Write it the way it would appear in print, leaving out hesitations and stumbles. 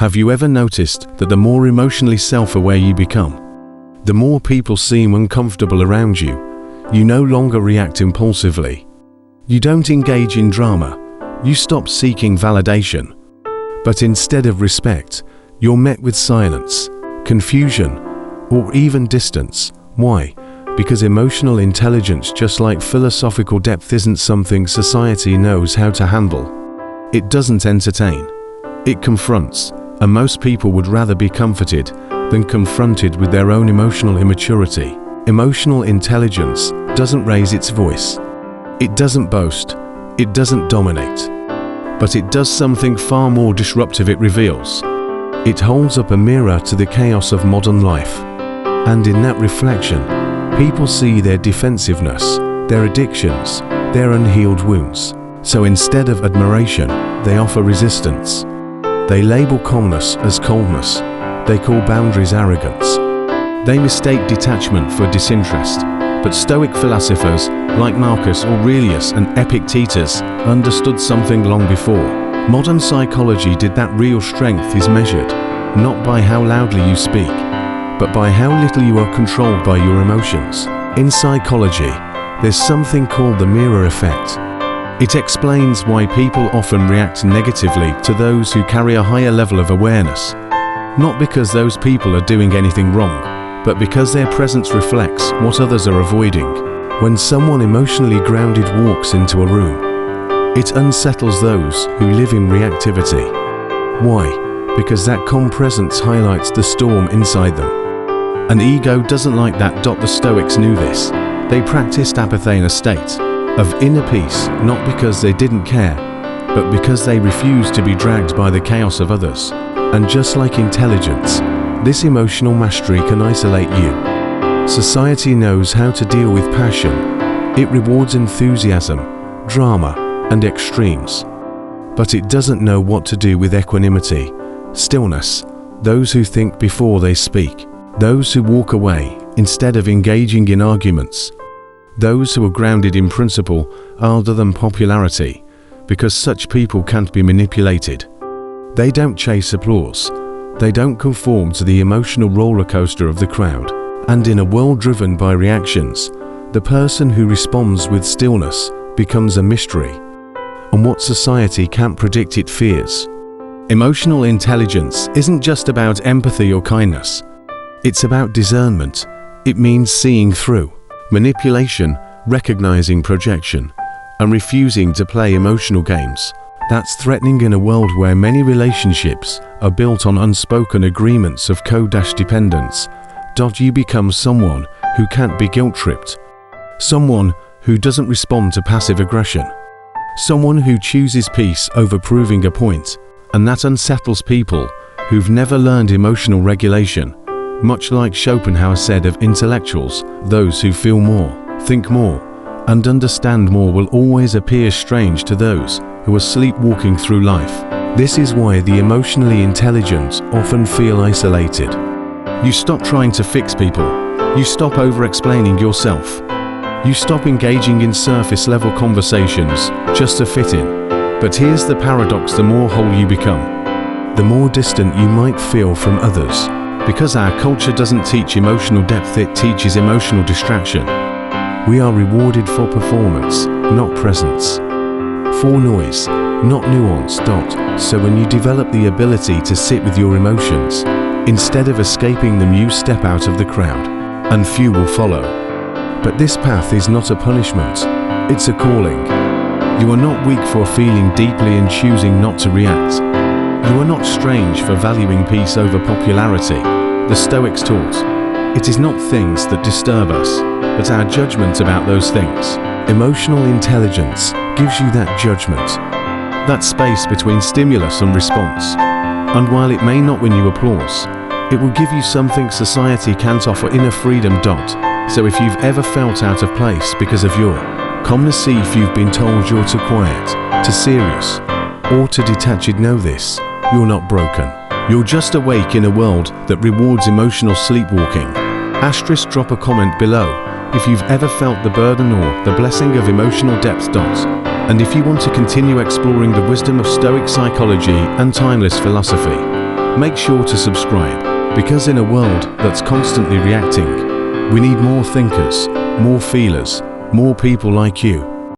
Have you ever noticed that the more emotionally self-aware you become, the more people seem uncomfortable around you? You no longer react impulsively. You don't engage in drama. You stop seeking validation. But instead of respect, you're met with silence, confusion, or even distance. Why? Because emotional intelligence, just like philosophical depth, isn't something society knows how to handle. It doesn't entertain. It confronts, and most people would rather be comforted than confronted with their own emotional immaturity. Emotional intelligence doesn't raise its voice. It doesn't boast. It doesn't dominate. But it does something far more disruptive. It reveals. It holds up a mirror to the chaos of modern life. And in that reflection, people see their defensiveness, their addictions, their unhealed wounds. So instead of admiration, they offer resistance. They label calmness as coldness. They call boundaries arrogance. They mistake detachment for disinterest. But Stoic philosophers like Marcus Aurelius and Epictetus understood something long before. Modern psychology did that. Real strength is measured not by how loudly you speak, but by how little you are controlled by your emotions. In psychology, there's something called the mirror effect. It explains why people often react negatively to those who carry a higher level of awareness. Not because those people are doing anything wrong, but because their presence reflects what others are avoiding. When someone emotionally grounded walks into a room, it unsettles those who live in reactivity. Why? Because that calm presence highlights the storm inside them. An ego doesn't like that. The Stoics knew this. They practiced apathy, in a state of inner peace, not because they didn't care, but because they refused to be dragged by the chaos of others. And just like intelligence, this emotional mastery can isolate you. Society knows how to deal with passion. It rewards enthusiasm, drama, and extremes. But it doesn't know what to do with equanimity, stillness, those who think before they speak, those who walk away instead of engaging in arguments, those who are grounded in principle rather than popularity, because such people can't be manipulated. They don't chase applause. They don't conform to the emotional roller coaster of the crowd. And in a world driven by reactions, the person who responds with stillness becomes a mystery. And what society can't predict, it fears. Emotional intelligence isn't just about empathy or kindness. It's about discernment. It means seeing through manipulation, recognizing projection, and refusing to play emotional games. That's threatening in a world where many relationships are built on unspoken agreements of co-dependence. You become someone who can't be guilt-tripped, someone who doesn't respond to passive aggression, someone who chooses peace over proving a point, and that unsettles people who've never learned emotional regulation. Much like Schopenhauer said of intellectuals, those who feel more, think more, and understand more will always appear strange to those who are sleepwalking through life. This is why the emotionally intelligent often feel isolated. You stop trying to fix people. You stop over-explaining yourself. You stop engaging in surface-level conversations just to fit in. But here's the paradox: the more whole you become, the more distant you might feel from others. Because our culture doesn't teach emotional depth, it teaches emotional distraction. We are rewarded for performance, not presence. For noise, not nuance. So when you develop the ability to sit with your emotions, instead of escaping them, you step out of the crowd, and few will follow. But this path is not a punishment, it's a calling. You are not weak for feeling deeply and choosing not to react. You are not strange for valuing peace over popularity. The Stoics taught, it is not things that disturb us, but our judgment about those things. Emotional intelligence gives you that judgment, that space between stimulus and response. And while it may not win you applause, it will give you something society can't offer: inner freedom. So if you've ever felt out of place because of your calmness, see if you've been told you're too quiet, too serious, or too detached, know this: you're not broken. You're just awake in a world that rewards emotional sleepwalking. * drop a comment below if you've ever felt the burden or the blessing of emotional depth. And if you want to continue exploring the wisdom of Stoic psychology and timeless philosophy, Make sure to subscribe, because in a world that's constantly reacting, we need more thinkers, more feelers, more people like you.